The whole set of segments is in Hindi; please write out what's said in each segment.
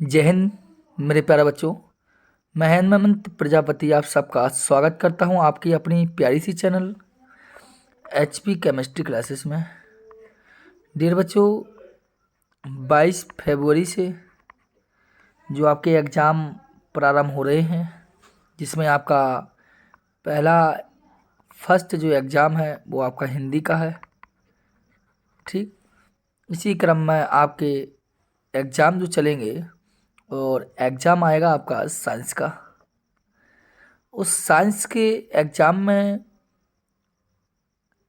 जय हिंद मेरे प्यारे बच्चों। मैं हेमंत प्रजापति आप सबका स्वागत करता हूं आपकी अपनी प्यारी सी चैनल एचपी केमिस्ट्री क्लासेस में। डियर बच्चों, 22 फरवरी से जो आपके एग्ज़ाम प्रारंभ हो रहे हैं, जिसमें आपका पहला फर्स्ट जो एग्ज़ाम है वो आपका हिंदी का है। ठीक, इसी क्रम में आपके एग्ज़ाम जो चलेंगे और एग्ज़ाम आएगा आपका साइंस का। उस साइंस के एग्ज़ाम में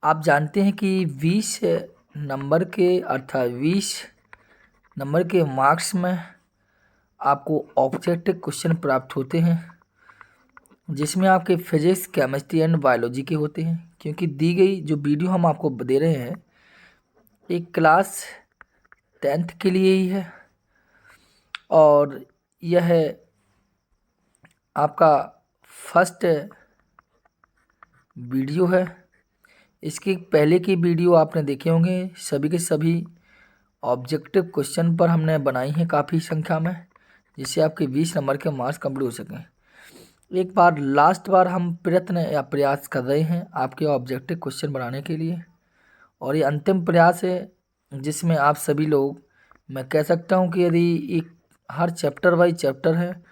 आप जानते हैं कि 20 नंबर के अर्थात 20 नंबर के मार्क्स में आपको ऑब्जेक्टिव क्वेश्चन प्राप्त होते हैं, जिसमें आपके फिजिक्स, केमिस्ट्री एंड बायोलॉजी के होते हैं। क्योंकि दी गई जो वीडियो हम आपको दे रहे हैं एक क्लास 10th के लिए ही है और यह आपका फर्स्ट वीडियो है। इसके पहले की वीडियो आपने देखे होंगे, सभी के सभी ऑब्जेक्टिव क्वेश्चन पर हमने बनाई हैं काफ़ी संख्या में, जिससे आपके 20 नंबर के मार्क्स कंप्लीट हो सकें। एक बार लास्ट बार हम प्रयत्न या प्रयास कर रहे हैं आपके ऑब्जेक्टिव क्वेश्चन बनाने के लिए, और ये अंतिम प्रयास है जिसमें आप सभी लोग, मैं कह सकता हूँ कि यदि एक हर चैप्टर वाइज चैप्टर है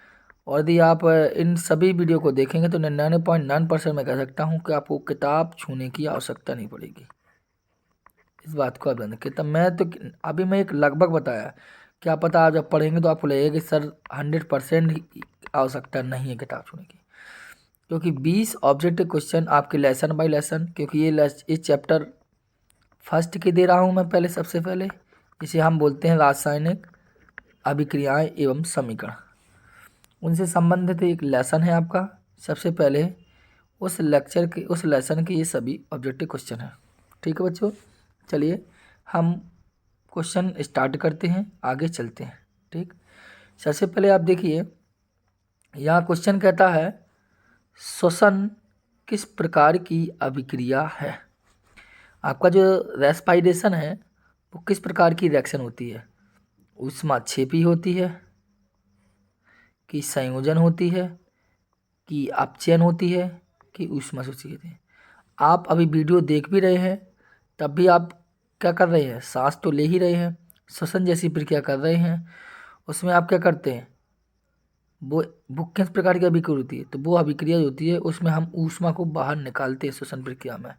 और यदि आप इन सभी वीडियो को देखेंगे तो 99.9% मैं कह सकता हूँ कि आपको किताब छूने की आवश्यकता नहीं पड़ेगी। इस बात को आप जान कितना मैं एक लगभग बताया, क्या पता आप जब पढ़ेंगे तो आपको लगेगा कि सर 100% आवश्यकता नहीं है किताब छूने की, क्योंकि 20 ऑब्जेक्टिव क्वेश्चन आपके लेसन बाय लेसन, क्योंकि इस चैप्टर फर्स्ट के दे रहा हूँ मैं पहले, सबसे पहले जिसे हम बोलते हैं रासायनिक अभिक्रियाएं एवं समीकरण, उनसे संबंधित एक लेसन है आपका। सबसे पहले उस लेसन के ये सभी ऑब्जेक्टिव क्वेश्चन हैं। ठीक है बच्चों, चलिए हम क्वेश्चन स्टार्ट करते हैं, आगे चलते हैं। ठीक, सबसे पहले आप देखिए, यहाँ क्वेश्चन कहता है श्वसन किस प्रकार की अभिक्रिया है। आपका जो रेस्पिरेशन है वो किस प्रकार की रिएक्शन होती है, ऊष्माक्षेपी होती है कि संयोजन होती है कि अपचयन होती है कि ऊष्मा सूची होती है। आप अभी वीडियो देख भी रहे हैं तब भी आप क्या कर रहे हैं, सांस तो ले ही रहे हैं, श्वसन जैसी प्रक्रिया कर रहे हैं। उसमें आप क्या करते हैं, वो किस प्रकार की अभिक्रिया होती है, तो वो अभिक्रिया होती है उसमें हम ऊष्मा को बाहर निकालते हैं श्वसन प्रक्रिया में।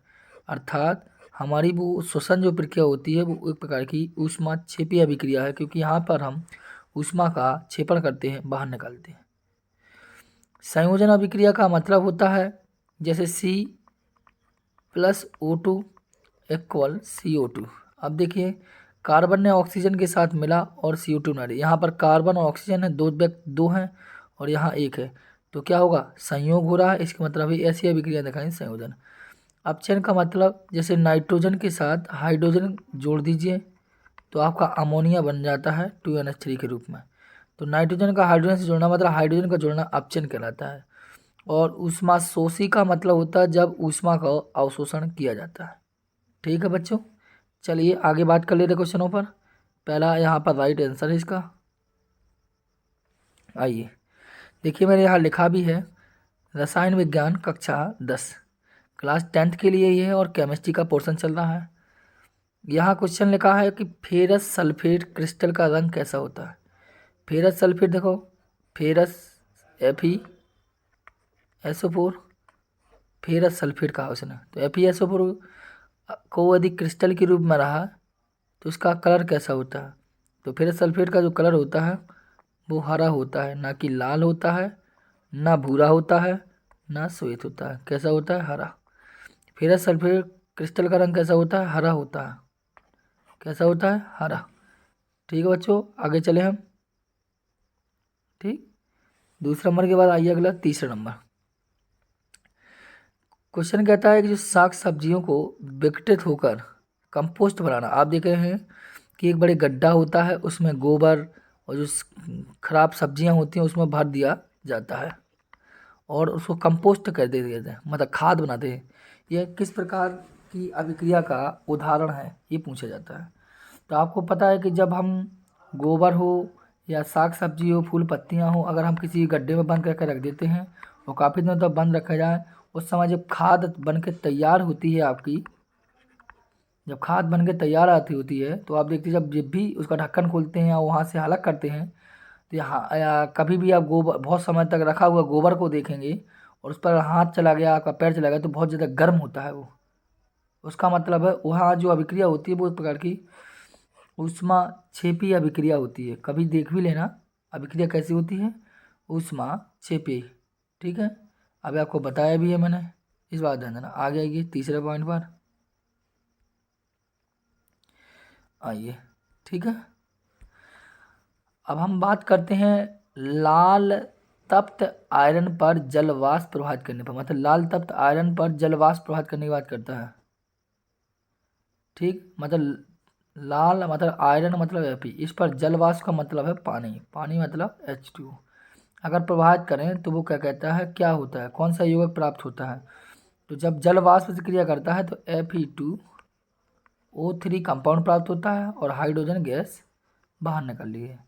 अर्थात हमारी वो श्वसन जो प्रक्रिया होती है वो एक प्रकार की ऊष्माक्षेपी अभिक्रिया है, क्योंकि यहाँ पर हम ऊष्मा का क्षेपण करते हैं, बाहर निकालते हैं। संयोजन अभिक्रिया का मतलब होता है जैसे C+O2 इक्वल CO2। अब देखिए, कार्बन ने ऑक्सीजन के साथ मिला और CO2 ना रही, यहाँ पर कार्बन और ऑक्सीजन है, दो हैं और यहाँ एक है, तो क्या होगा, संयोग हो रहा है। इसका मतलब है ऐसी अभिक्रिया दिखाएं संयोजन। अपचयन का मतलब जैसे नाइट्रोजन के साथ हाइड्रोजन जोड़ दीजिए तो आपका अमोनिया बन जाता है 2NH3 के रूप में। तो नाइट्रोजन का हाइड्रोजन से जोड़ना मतलब हाइड्रोजन का जोड़ना अपचयन कहलाता है। और ऊष्मा शोषी का मतलब होता है जब ऊष्मा का अवशोषण किया जाता है। ठीक है बच्चों, चलिए आगे बात कर लेते क्वेश्चनों पर। पहला यहाँ पर राइट आंसर है इसका। आइए देखिए, मैंने यहाँ लिखा भी है रसायन विज्ञान कक्षा 10 क्लास 10th के लिए ये है और केमिस्ट्री का पोर्शन चल रहा है। यहाँ क्वेश्चन लिखा है कि फेरस सल्फेट क्रिस्टल का रंग कैसा होता है। फेरस सल्फेट देखो, फेरस FeSO4, फेरस सल्फेट का क्वेश्चन है, तो FeSO4 को यदि क्रिस्टल के रूप में रहा तो उसका कलर कैसा होता है, तो फेरस सल्फेट का जो कलर होता है वो हरा होता है, ना कि लाल होता है, ना भूरा होता है, ना श्वेत होता है। कैसा होता है, हरा। फेरस सल्फेट क्रिस्टल का रंग कैसा होता है, हरा होता है। कैसा होता है, हरा। ठीक है बच्चों, आगे चले हम। ठीक, दूसरा नंबर के बाद आइए अगला तीसरा नंबर। क्वेश्चन कहता है कि जो साग सब्जियों को विघटित होकर कंपोस्ट बनाना, आप देख रहे हैं कि एक बड़े गड्ढा होता है, उसमें गोबर और जो खराब सब्जियां होती हैं उसमें भर दिया जाता है और उसको कंपोस्ट कर दे दिया जाता है, मतलब खाद बनाते हैं। यह किस प्रकार की अभिक्रिया का उदाहरण है, ये पूछा जाता है। तो आपको पता है कि जब हम गोबर हो या साग सब्जी हो, फूल पत्तियाँ हो, अगर हम किसी गड्ढे में बंद करके रख देते हैं और काफ़ी दिनों तक बंद रखा जाए, उस समय जब खाद बन के तैयार होती है आपकी, जब खाद बन के तैयार आती होती है तो आप देखते हैं जब भी उसका ढक्कन खोलते हैं या वहाँ से अलग करते हैं तो यहाँ या कभी भी आप गोबर बहुत समय तक रखा हुआ गोबर को देखेंगे और उस पर हाथ चला गया, आपका पैर चला गया तो बहुत ज़्यादा गर्म होता है वो। उसका मतलब है वहाँ जो अभिक्रिया होती है वो एक प्रकार की ऊष्मा छेपी अभिक्रिया होती है। कभी देख भी लेना अभिक्रिया कैसी होती है, ऊष्मा छेपी। ठीक है, अभी आपको बताया भी है मैंने, इस बात ध्यान देना। आगे आइए तीसरे पॉइंट पर आइए। ठीक है, अब हम बात करते हैं लाल तप्त आयरन पर जलवाष्प प्रभावित करने पर, मतलब लाल तप्त आयरन पर जलवाष्प प्रभावित करने की बात करता है। ठीक, मतलब लाल मतलब आयरन मतलब Fe, इस पर जलवाष्प का मतलब है पानी, पानी मतलब H2। अगर प्रभावित करें तो वो क्या कहता है, क्या होता है, कौन सा यौगिक प्राप्त होता है। तो जब जलवाष्प से क्रिया करता है तो Fe2O3 कंपाउंड प्राप्त होता है और हाइड्रोजन गैस बाहर निकल रही है।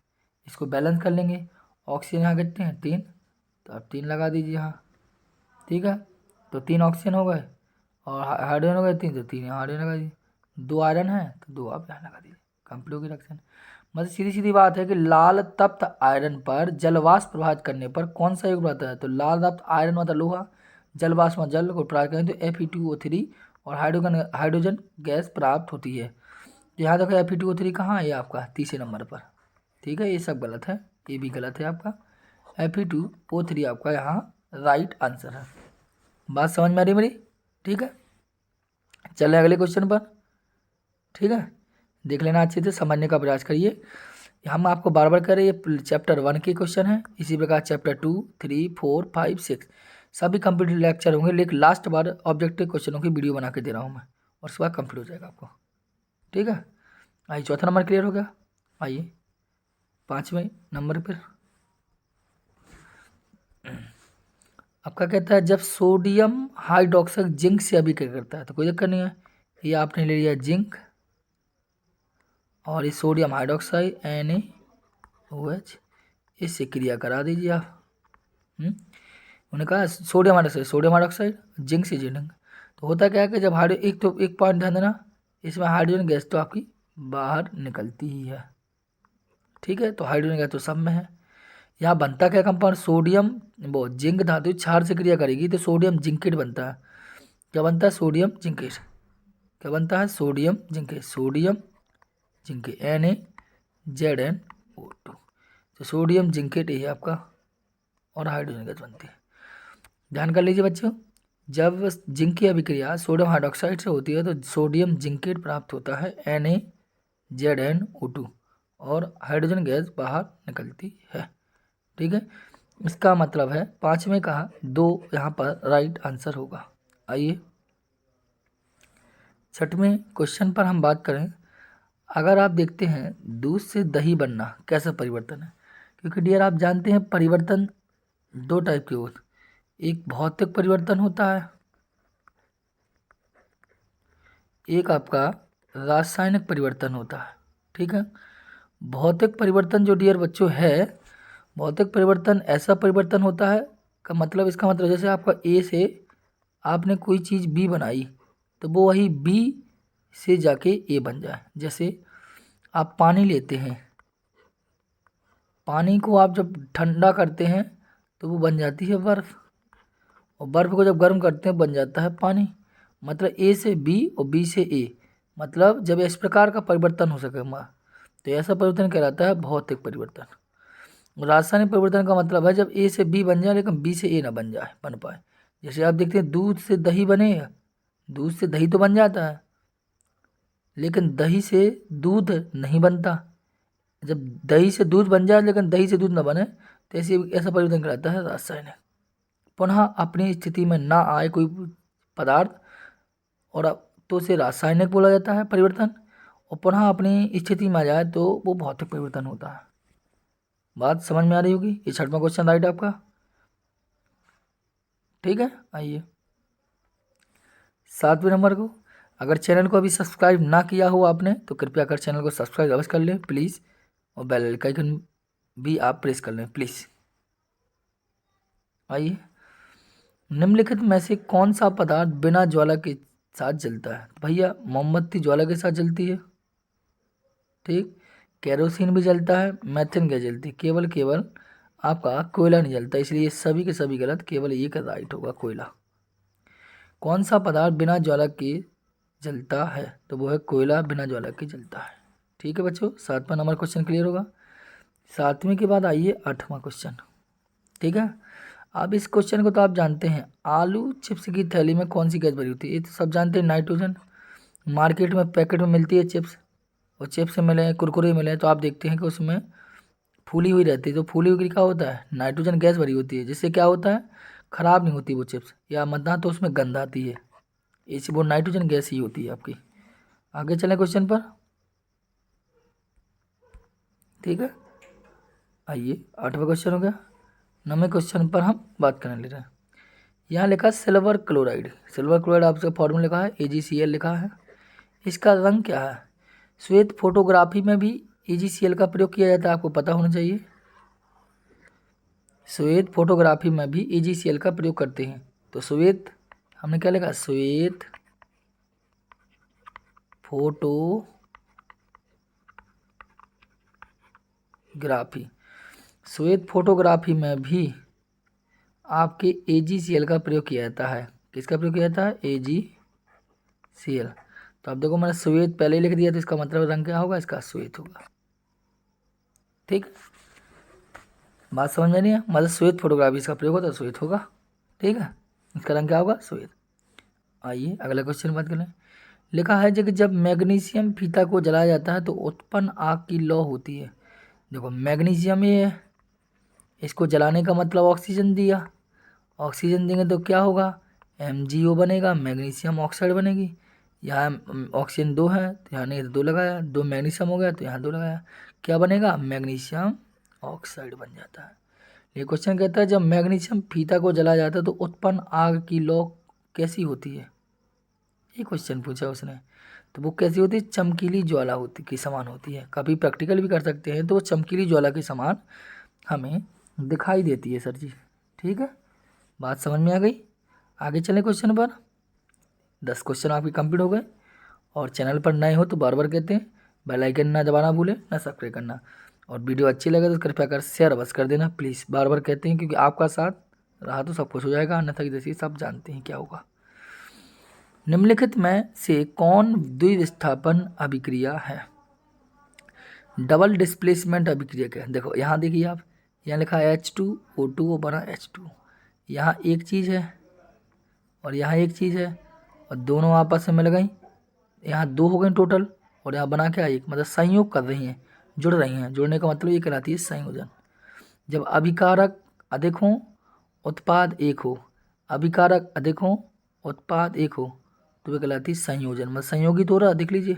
इसको बैलेंस कर लेंगे, ऑक्सीजन यहाँ कितने हैं 3, तो अब 3 लगा दीजिए यहाँ। ठीक है, तो 3 ऑक्सीजन हो गए और हाइड्रोजन हो गए 3, तो 3 यहाँ हाइड्रोजन लगा दीजिए। 2 आयरन है तो 2 आप यहाँ लगा दीजिए, कंप्लीट होगी रिएक्शन। मतलब सीधी सीधी बात है कि लाल तप्त आयरन पर जलवाष्प प्रभावित करने पर कौन सा युग्म रहता है, तो लाल तप्त आयरन मतलब लोहा, जलवाष्प में जल को प्रभावित करें तो Fe2O3 और हाइड्रोजन गैस प्राप्त होती है। यहाँ देखो Fe2O3 कहाँ है, ये आपका तीसरे नंबर पर। ठीक है, ये सब गलत है, ये भी गलत है आपका। Fe2O3 आपका यहाँ राइट आंसर है। बात समझ में आ रही मेरी। ठीक है, चले अगले क्वेश्चन पर। ठीक है, देख लेना अच्छे से, समझने का प्रयास करिए। हम आपको बार बार कर रहे हैं, चैप्टर 1 के क्वेश्चन है, इसी प्रकार चैप्टर 2, 3, 4, 5, 6 सभी कंप्लीट लेक्चर होंगे, लेकिन लास्ट बार ऑब्जेक्टिव क्वेश्चनों की वीडियो बना के दे रहा हूँ मैं, और उसके बाद कंप्लीट हो जाएगा आपको। ठीक है, आइए चौथा नंबर क्लियर हो गया। आइए 5वें नंबर पर आपका कहता है जब सोडियम हाइड्रोक्साइड जिंक से अभिक्रिया करता है, तो कोई दिक्कत नहीं है, ये आपने ले लिया जिंक और ये सोडियम हाइड्रोक्साइड NaOH, इससे क्रिया करा दीजिए आप। उन्होंने कहा सोडियम हाइड्रोक्साइड जिंक से जिंक, तो होता क्या है कि जब एक पॉइंट ध्यान देना, इसमें हाइड्रोजन गैस तो आपकी बाहर निकलती ही है। ठीक है, तो हाइड्रोजन गैस तो सब में है। यहाँ बनता क्या कंपाउंड, सोडियम वो जिंक धातु क्षार से क्रिया करेगी तो सोडियम जिंकेट बनता है। क्या बनता है, सोडियम जिंकेट। क्या बनता है, sodium zincate, sodium zincate NaZnO2, तो सोडियम जिंकेट ये आपका और हाइड्रोजन गैस बनती है। ध्यान कर लीजिए बच्चों, जब जिंक की अभिक्रिया सोडियम हाइड्रोक्साइड से होती है तो सोडियम जिंकेट प्राप्त होता है NaZnO2 और हाइड्रोजन गैस बाहर निकलती है। ठीक है, इसका मतलब है 5वें का 2 यहाँ पर राइट आंसर होगा। आइए 6वें क्वेश्चन पर हम बात करें। अगर आप देखते हैं दूध से दही बनना कैसा परिवर्तन है, क्योंकि डियर आप जानते हैं परिवर्तन 2 टाइप के होते, एक भौतिक परिवर्तन होता है, एक आपका रासायनिक परिवर्तन होता है। ठीक है, भौतिक परिवर्तन जो डियर बच्चों है, भौतिक परिवर्तन ऐसा परिवर्तन होता है का मतलब, इसका मतलब जैसे आपका A से आपने कोई चीज़ B बनाई तो वो वही B से जाके A बन जाए। जैसे आप पानी लेते हैं, पानी को आप जब ठंडा करते हैं तो वो बन जाती है बर्फ़, और बर्फ़ को जब गर्म करते हैं बन जाता है पानी। मतलब A से B और B से A, मतलब जब इस प्रकार का परिवर्तन हो सके तो ऐसा परिवर्तन कहलाता है भौतिक परिवर्तन। रासायनिक परिवर्तन का मतलब है जब A से B बन जाए लेकिन B से A ना बन पाए। जैसे आप देखते हैं दूध से दही बने, दूध से दही तो बन जाता है लेकिन दही से दूध नहीं बनता। जब दही से दूध बन जाए लेकिन दही से दूध ना बने तो ऐसा परिवर्तन कहलाता है रासायनिक। पुनः अपनी स्थिति में ना आए कोई पदार्थ और तो उसे रासायनिक बोला जाता है परिवर्तन, और पुनः अपनी स्थिति में आ जाए तो वो भौतिक परिवर्तन होता है। बात समझ में आ रही होगी। ये 6वां क्वेश्चन राइट आपका। ठीक है, आइए 7वें नंबर को। अगर चैनल को अभी सब्सक्राइब ना किया हो आपने तो कृपया कर चैनल को सब्सक्राइब अवश्य कर लें प्लीज़, और बेल आइकन भी आप प्रेस कर लें प्लीज़। आइए, निम्नलिखित में से कौन सा पदार्थ बिना ज्वाला के साथ जलता है? भैया मोमबत्ती ज्वाला के साथ जलती है, ठीक। केरोसिन भी जलता है, मैथेन गैस जलती है, केवल केवल आपका कोयला नहीं जलता, इसलिए सभी के सभी गलत, केवल एक राइट होगा कोयला। कौन सा पदार्थ बिना ज्वाला के जलता है? तो वो है कोयला, बिना ज्वाला के जलता है। ठीक है बच्चों, 7वां नंबर क्वेश्चन क्लियर होगा। 7वें के बाद आइए 8वां क्वेश्चन, ठीक है। अब इस क्वेश्चन को तो आप जानते हैं, आलू चिप्स की थैली में कौन सी गैस भरी होती है? ये तो सब जानते हैं, नाइट्रोजन। मार्केट में पैकेट में मिलती है चिप्स, और चिप्स मिले हैं, कुरकुरे मिले हैं, तो आप देखते हैं कि उसमें फूली हुई रहती है। तो फूली हुई क्या होता है? नाइट्रोजन गैस भरी होती है, जिससे क्या होता है, ख़राब नहीं होती वो चिप्स, या मतलब तो उसमें गंध आती है, इस वो नाइट्रोजन गैस ही होती है आपकी। आगे चलें क्वेश्चन पर, ठीक है। आइए 8वां क्वेश्चन हो गया। 9वें क्वेश्चन पर हम बात करने ले रहे हैं। यहाँ लिखा सिल्वर क्लोराइड, सिल्वर क्लोराइड आपसे फॉर्मूला लिखा है AgCl लिखा है। इसका रंग क्या है? श्वेत फोटोग्राफी में भी AgCl का प्रयोग किया जाता है, आपको पता होना चाहिए। श्वेत फोटोग्राफी में भी AgCl का प्रयोग करते हैं। तो श्वेत हमने क्या लिखा? श्वेत फोटोग्राफी, श्वेत फोटोग्राफी में भी आपके AgCl का प्रयोग किया जाता है। किसका प्रयोग किया जाता है? AgCl। तो अब देखो मैंने श्वेत पहले ही लिख दिया, तो इसका मतलब रंग क्या होगा? इसका श्वेत होगा, ठीक। बात समझ में नहीं है, मतलब श्वेत फोटोग्राफी इसका प्रयोग होता है, श्वेत होगा, ठीक है। इसका रंग क्या होगा? श्वेत। आइए अगला क्वेश्चन बात करें। लिखा है कि जब मैग्नीशियम फीता को जलाया जाता है तो उत्पन्न आग की लौ होती है। देखो मैग्नीशियम ये है, इसको जलाने का मतलब ऑक्सीजन दिया, ऑक्सीजन देंगे तो क्या होगा? MgO बनेगा, मैग्नीशियम ऑक्साइड बनेगी। यहाँ ऑक्सीजन 2 है तो यहाँ नहीं 2 लगाया, 2 मैग्नीशियम हो गया तो यहाँ 2 लगाया, क्या बनेगा? मैग्नीशियम ऑक्साइड बन जाता है। ये क्वेश्चन कहता है जब मैग्नीशियम फीता को जलाया जाता है तो उत्पन्न आग की लौ कैसी होती है? ये क्वेश्चन पूछा उसने। तो वो कैसी होती है? चमकीली ज्वाला होती के समान होती है। कभी प्रैक्टिकल भी कर सकते हैं, तो वो चमकीली ज्वाला के समान हमें दिखाई देती है सर जी, ठीक है। बात समझ में आ गई? आगे चलें क्वेश्चन पर। 10 क्वेश्चन आपके कंप्लीट हो गए। और चैनल पर नए हो तो बार बार कहते हैं बेल आइकन ना दबाना भूलें, ना सब्सक्राइब करना। और वीडियो अच्छी लगे तो कृपया कर शेयर बस कर देना प्लीज़, बार बार कहते हैं, क्योंकि आपका साथ रहा तो सब कुछ हो जाएगा, अन्यथा जैसे सब जानते हैं क्या होगा। निम्नलिखित में से कौन द्विविस्थापन अभिक्रिया है? डबल डिस्प्लेसमेंट अभिक्रिया क्या है? देखो यहाँ देखिए आप, यहाँ लिखा है H2O2 वो बना H2, यहाँ एक चीज़ है और यहाँ एक चीज़ है, और दोनों आपस में मिल गई, यहाँ 2 हो गए टोटल, और यहाँ बना क्या? एक, मतलब संयोग कर रही हैं, जुड़ रही हैं। जुड़ने का मतलब ये कहलाती है संयोजन। जब अभिकारक अधिक हो उत्पाद एक हो, अभिकारक अधिक हो उत्पाद एक हो, तो वे कहलाती है संयोजन, मतलब संयोगित हो रहा। देख लीजिए,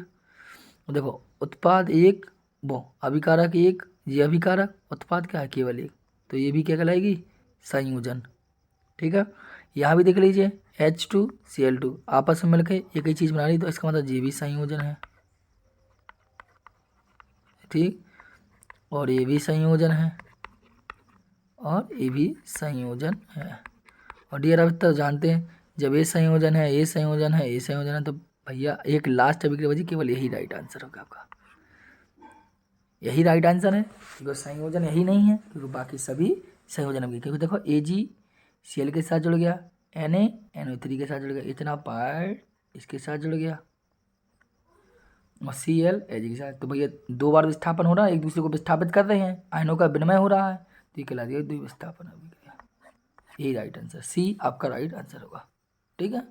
देखो उत्पाद एक, वो अभिकारक एक, ये अभिकारक, उत्पाद क्या है? केवल एक, तो ये भी क्या कहलाएगी? संयोजन, ठीक है। यहाँ भी देख लीजिए H2Cl2 आपस में मिलकर एक ही चीज़ बना रही, तो इसका मतलब ये भी संयोजन है, ठीक। और ये भी संयोजन है, और ये भी संयोजन है। और डियर अब तक जानते हैं जब ये संयोजन है, ये संयोजन है, ये संयोजन है, तो भैया एक लास्ट अभिक्रिया बची, केवल यही राइट आंसर होगा आपका, यही राइट आंसर है, क्योंकि संयोजन यही नहीं है, क्योंकि बाकी सभी संयोजन अभिक्रिया। क्योंकि देखो AgCl के साथ जुड़ गया, NaNO3 के साथ जुड़ गया, इतना पार्ट इसके साथ जुड़ गया, और Cl Ag के साथ, तो भैया 2 बार विस्थापन हो रहा है, एक दूसरे को विस्थापित कर रहे हैं, आयनों का विनिमय हो रहा है, तो ये कहला दिया द्विविस्थापन अभिक्रिया। यही राइट आंसर, सी आपका राइट आंसर होगा, ठीक है।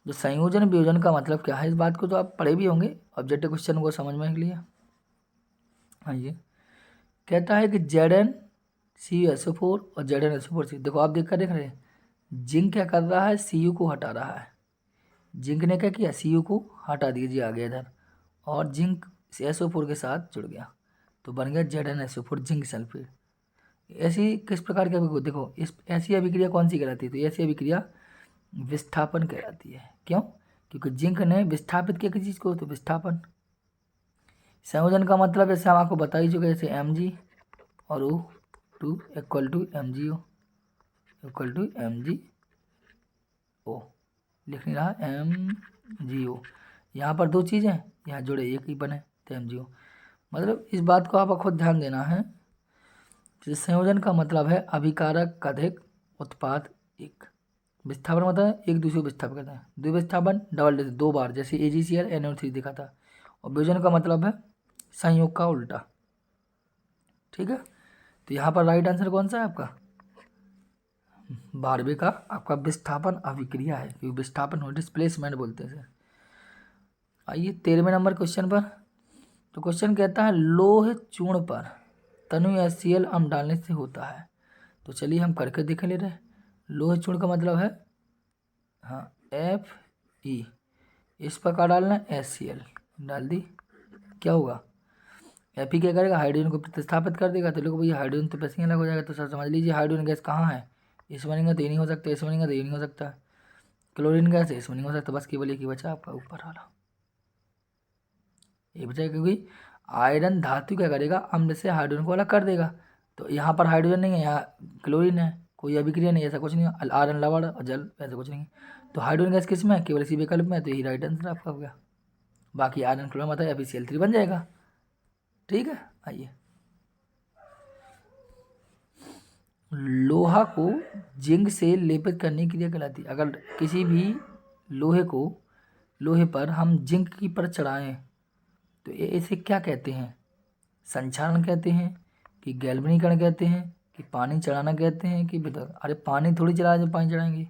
तो संयोजन वियोजन का मतलब क्या है, इस बात को तो आप पढ़े भी होंगे ऑब्जेक्टिव क्वेश्चन को समझने के लिए। हाँ ये कहता है कि ZnCuSO4 और ZnSO4 देखो आप देख रहे हैं, जिंक क्या कर रहा है? Cu को हटा रहा है, जिंक ने क्या किया? Cu को हटा दीजिए, आ गया इधर, और जिंक SO4 के साथ जुड़ गया, तो बन गया ZnSO4 जिंक सल्फेट। ऐसी किस प्रकार की अभिक्रिया? देखो इस ऐसी अभिक्रिया कौन सी कहलाती है? तो ऐसी अभिक्रिया विस्थापन कहलाती है। क्यों? क्योंकि जिंक ने विस्थापित किया किसी चीज़ को, तो विस्थापन। संयोजन का मतलब जैसे हम आपको बता ही चुके, जैसे Mg और O2 equal to MgO equal to MgO, लिख नहीं रहा MgO। यहाँ पर दो चीज़ें, यहाँ जोड़े एक ही बने तो MgO। मतलब इस बात को आप खुद ध्यान देना है। संयोजन का मतलब है अभिकारक अधिक उत्पाद एक। विस्थापन मतलब है एक दूसरे को विस्थापित करता है। द्विविस्थापन डबल डिजिट दो बार, जैसे AgCl NO3 दिखा था। और वियोजन का मतलब है संयोग का उल्टा। ठीक है, तो यहाँ पर राइट आंसर कौन सा है आपका? 12वें का आपका विस्थापन अभिक्रिया है, क्योंकि विस्थापन हो डिस्प्लेसमेंट बोलते हैं। आइए 13वें नंबर क्वेश्चन पर। तो क्वेश्चन कहता है लोह चूर्ण पर तनु HCl अम्ल डालने से होता है। तो चलिए हम करके देख ले रहे। लोह चूर्ण का मतलब है हाँ Fe, इस पर क्या डालना है HCl डाल दी, क्या होगा Fe क्या करेगा हाइड्रोजन को प्रतिस्थापित कर देगा। तो लोग भैया हाइड्रोजन तो पैसे अलग हो जाएगा। तो सर समझ लीजिए हाइड्रोजन गैस कहाँ है, इस बनेगा तो ये नहीं हो सकता, इस बनेगा तो ये नहीं हो सकता, क्लोरीन गैस इस नहीं हो सकता, बस केवल एक ही बचा आपका ऊपर वाला ये बचा, क्योंकि आयरन धातु क्या करेगा अम्ल से हाइड्रोजन को अलग कर देगा। तो यहाँ पर हाइड्रोजन नहीं है, यहाँ क्लोरीन है, कोई अभिक्रिया नहीं, ऐसा कुछ नहीं है, आयरन लवण और जल ऐसा कुछ नहीं है। तो हाइड्रोजन गैस किस में है, केवल इसी विकल्प में है, तो यही राइट आंसर आपका हो गया। बाकी आयरन क्लोरीन मतलब FeCl3 बन जाएगा। ठीक है, आइए लोहा को जिंक से लेपित करने की क्रिया कहलाती है। अगर किसी भी लोहे पर हम जिंक की परत चढ़ाएं तो इसे क्या कहते हैं? संक्षारण कहते हैं कि गैल्वनीकरण कहते हैं कि पानी चढ़ाना कहते हैं कि विद्युत। अरे पानी थोड़ी चढ़ा जब पानी चढ़ाएंगे,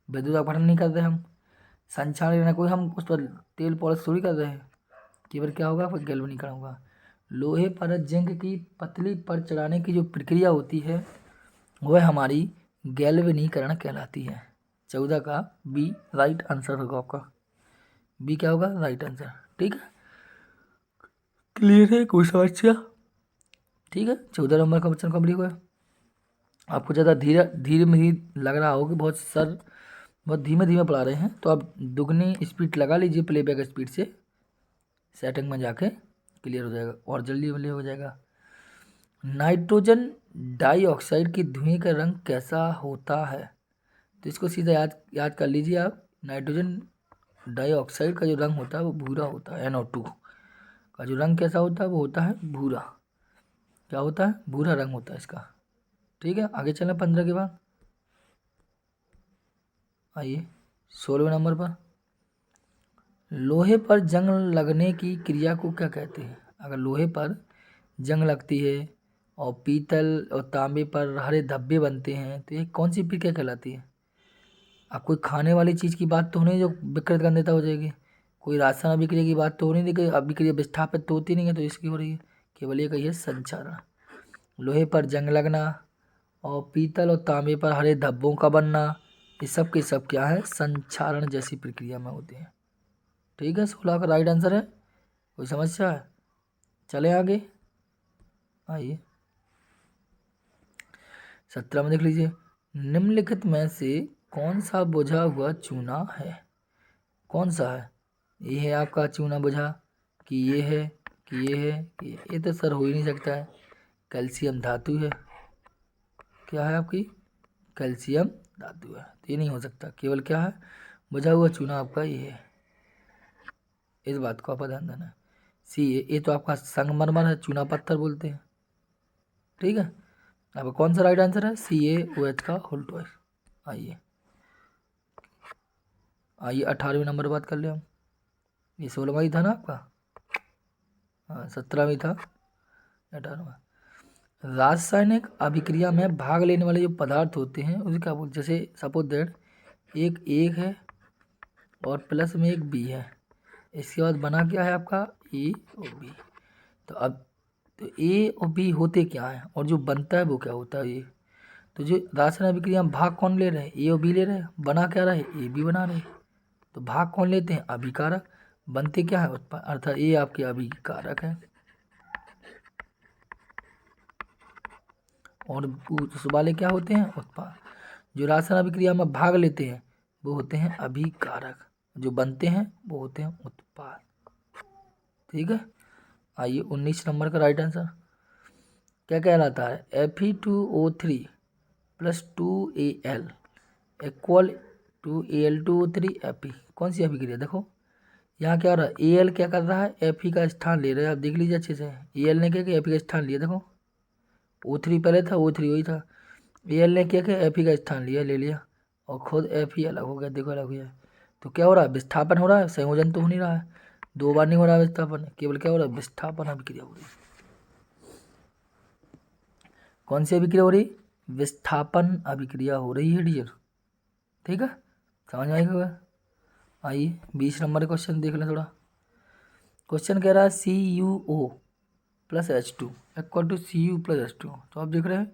विद्युत अपहरण नहीं करते हम। संक्षारण कोई हम उस पर तेल पॉलिश थोड़ी कर रहे हैं, केवल क्या होगा फिर गैल्वनीकरण होगा। लोहे पर जिंक की पतली पर चढ़ाने की जो प्रक्रिया होती है वह हमारी गैल्वनीकरण कहलाती है। 14 का बी राइट आंसर होगा आपका। बी क्या होगा राइट आंसर। ठीक है, क्लियर है, कोई समस्या? ठीक है, 14 नंबर का क्वेश्चन कंप्लीट हुआ। आपको ज़्यादा धीरे धीरे में ही लग रहा हो कि बहुत धीमे धीमे पढ़ा रहे हैं, तो आप दुगनी स्पीड लगा लीजिए प्लेबैक स्पीड से, सेटिंग में जाके क्लियर हो जाएगा और जल्दी हो जाएगा। नाइट्रोजन डाइऑक्साइड की धुएं का रंग कैसा होता है? तो इसको सीधा याद कर लीजिए आप। नाइट्रोजन डाइऑक्साइड का जो रंग होता है वो भूरा होता है। NO2 का जो रंग कैसा होता है वो होता है भूरा। क्या होता है? भूरा रंग होता है इसका। ठीक है, आगे चलें 15 के बाद। आइए 16वें नंबर पर। लोहे पर जंग लगने की क्रिया को क्या कहते हैं? अगर लोहे पर जंग लगती है और पीतल और तांबे पर हरे धब्बे बनते हैं तो ये कौन सी प्रक्रिया कहलाती है? अब कोई खाने वाली चीज़ की बात तो नहीं जो विकृत गंधता हो जाएगी, कोई रासायनिक अभिक्रिया की बात तो नहीं, देखिए अभिक्रिया विस्थापित तो होती नहीं है, तो इसकी हो रही है, केवल ये कही है संचारण। लोहे पर जंग लगना और पीतल और तांबे पर हरे धब्बों का बनना, ये सब के सब क्या है? संचारण जैसी प्रक्रिया में होते हैं। ठीक है, 16 का राइट आंसर है। कोई समस्या है? चले आगे। आइए 17 में देख लीजिए। निम्नलिखित में से कौन सा बुझा हुआ चूना है? कौन सा है? ये है आपका चूना बुझा कि ये है कि ये है कि ये तो सर हो ही नहीं सकता है। कैल्शियम धातु है। क्या है आपकी? कैल्शियम धातु है, तो ये नहीं हो सकता। केवल क्या है? बुझा हुआ चूना आपका ये है। इस बात को आपका ध्यान देना है। ये तो आपका संगमरमर है, चूना पत्थर बोलते हैं। ठीक है, अब कौन सा राइट आंसर है? CaOH का होल ट्वाइस। आइए 18वें नंबर बात कर ले हम। ये 16वां ही था ना आपका? हाँ 17वां ही था, 18वां। रासायनिक अभिक्रिया में भाग लेने वाले जो पदार्थ होते हैं उसे क्या बोलते हैं? जैसे सपोज दैट एक है और प्लस में एक बी है, इसके बाद बना क्या है आपका? ए और बी। तो अब तो ए और बी होते क्या है और जो बनता है वो क्या होता है? ये तो जो रासायनिक अभिक्रिया में भाग कौन ले रहे हैं? ए और बी ले रहे हैं। बना क्या रहे? ए बी बना रहे। तो भाग कौन लेते हैं? अभिकारक। बनते क्या है? उत्पाद, अर्थात ये आपके अभिकारक है। और उस वाले क्या होते हैं? उत्पाद। जो रासायनिक अभिक्रिया में भाग लेते हैं वो होते हैं अभिकारक, जो बनते हैं वो होते हैं उत्पाद। ठीक है, आइए 19 नंबर का राइट आंसर। क्या कहलाता है? Fe2O3 plus 2Al equal to Al2O3 Fe। कौन सी अभिक्रिया? देखो यहाँ क्या हो रहा है, Al क्या कर रहा है, Fe का स्थान ले रहा है। आप देख लीजिए अच्छे से, Al ने क्या किया, Fe का स्थान लिया। देखो O3 पहले था, O3 वही था, Al ने क्या किया, Fe का स्थान लिया, ले लिया, और खुद Fe अलग हो गया। देखो अलग हो गया, तो क्या हो रहा है, विस्थापन हो रहा है, संयोजन तो हो नहीं रहा है। दो बार नहीं हो रहा है विस्थापन, केवल क्या हो रहा है, विस्थापन अभिक्रिया हो रही है। कौन सी अभिक्रिया हो रही? विस्थापन अभिक्रिया हो रही है डियर। ठीक है, समझ में आएगा? आइए 20 नंबर क्वेश्चन देख लें थोड़ा। क्वेश्चन कह रहा है CuO plus H2 equal to Cu plus H2। तो आप देख रहे हैं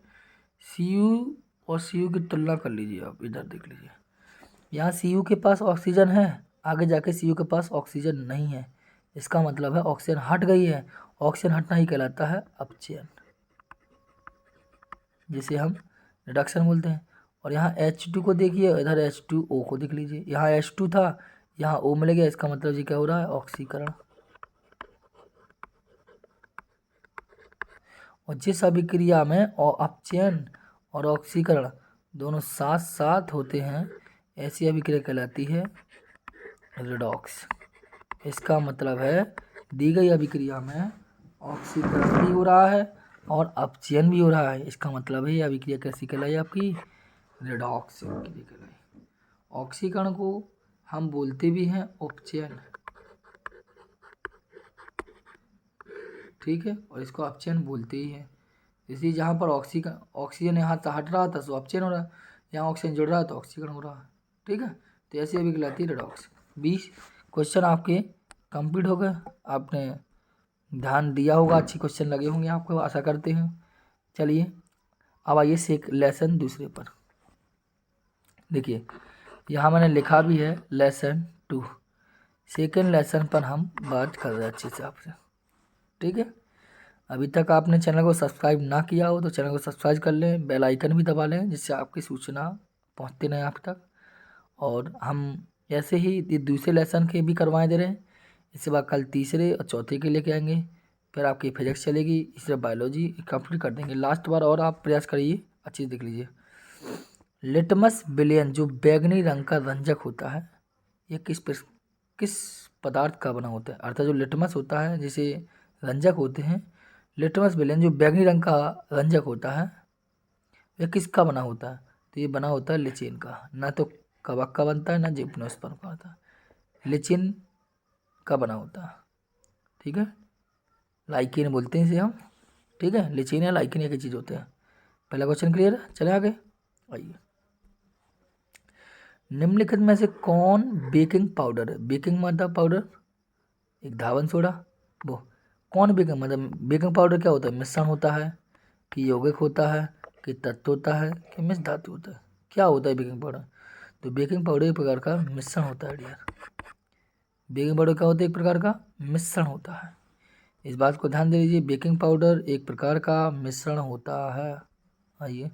Cu और Cu की तुलना कर लीजिए। आप इधर देख लीजिए, यहाँ Cu के पास ऑक्सीजन है, आगे जाके Cu के पास ऑक्सीजन नहीं है। इसका मतलब है ऑक्सीजन हट गई है। ऑक्सीजन हटना ही कहलाता है अपचयन, जिसे हम रिडक्शन बोलते हैं। और यहाँ H2 को देखिए, इधर H2O को देख लीजिए, यहाँ H2 था, यहाँ O मिल गया। इसका मतलब ये क्या हो रहा है, ऑक्सीकरण। और जिस अभिक्रिया में अपचयन और ऑक्सीकरण दोनों साथ साथ होते हैं, ऐसी अभिक्रिया कहलाती है रिडॉक्स। इसका मतलब है दी गई अभिक्रिया में ऑक्सीकरण भी हो रहा है और अपचयन भी हो रहा है। इसका मतलब है ये अभिक्रिया कैसी कहलाई, आपकी रिडॉक्स अभिक्रिया कहलाई। ऑक्सीकरण को हम बोलते भी हैं उपचयन, ठीक है, और इसको अपचयन बोलते ही हैं। इसलिए जहाँ पर ऑक्सीजन यहाँ से हट रहा था तो अपचयन हो रहा है, यहाँ ऑक्सीजन जुड़ रहा है तो ऑक्सीकरण हो रहा है। ठीक है, तो ऐसी अभी कहलाती है रिडॉक्स। 20 क्वेश्चन आपके कंप्लीट हो गए। आपने ध्यान दिया होगा, अच्छे क्वेश्चन लगे होंगे आपको, आशा करते हैं। चलिए अब आइए लेसन दूसरे पर। देखिए यहाँ मैंने लिखा भी है लेसन 2। सेकेंड लेसन पर हम बात कर रहे हैं अच्छे से आपसे। ठीक है, अभी तक आपने चैनल को सब्सक्राइब ना किया हो तो चैनल को सब्सक्राइब कर लें, बेल आइकन भी दबा लें, जिससे आपकी सूचना पहुंचती नहीं आप तक। और हम ऐसे ही ये दूसरे लेसन के भी करवाए दे रहे हैं। इसके बाद कल तीसरे और चौथे के लेके आएंगे, फिर आपकी फिजिक्स चलेगी, इससे बायोलॉजी कंप्लीट कर देंगे लास्ट बार। और आप प्रयास करिए, अच्छी देख लीजिए। लिटमस विलयन जो बैगनी रंग का रंजक होता है, ये किस पदार्थ का बना होता है? अर्थात जो लिटमस होता है, जिसे रंजक होते हैं, लिटमस विलयन जो बैगनी रंग का रंजक होता है, यह किसका बना होता है? तो ये बना होता है लिचिन का। ना तो कवक का बनता है, ना जिम्नोस्पर्म का बनता है, लिचिन का बना होता है। ठीक है, लाइकिन बोलते हैं इसे हम। ठीक है, लिचिन या लाइकिन एक ही चीज़ होते हैं। पहला क्वेश्चन क्लियर है, चले आगे। आइए, निम्नलिखित में से कौन बेकिंग पाउडर है? बेकिंग मतलब पाउडर, एक धावन सोडा, वो कौन बेकिंग मतलब बेकिंग पाउडर क्या होता है? मिश्रण होता है कि यौगिक होता है कि तत्व होता है कि मिश्र धातु होता है? क्या होता है बेकिंग पाउडर? तो बेकिंग पाउडर एक प्रकार का मिश्रण होता है डियर। बेकिंग पाउडर क्या होता है? एक प्रकार का मिश्रण होता है। इस बात को ध्यान दे लीजिए, बेकिंग पाउडर एक प्रकार का मिश्रण होता है। आइए,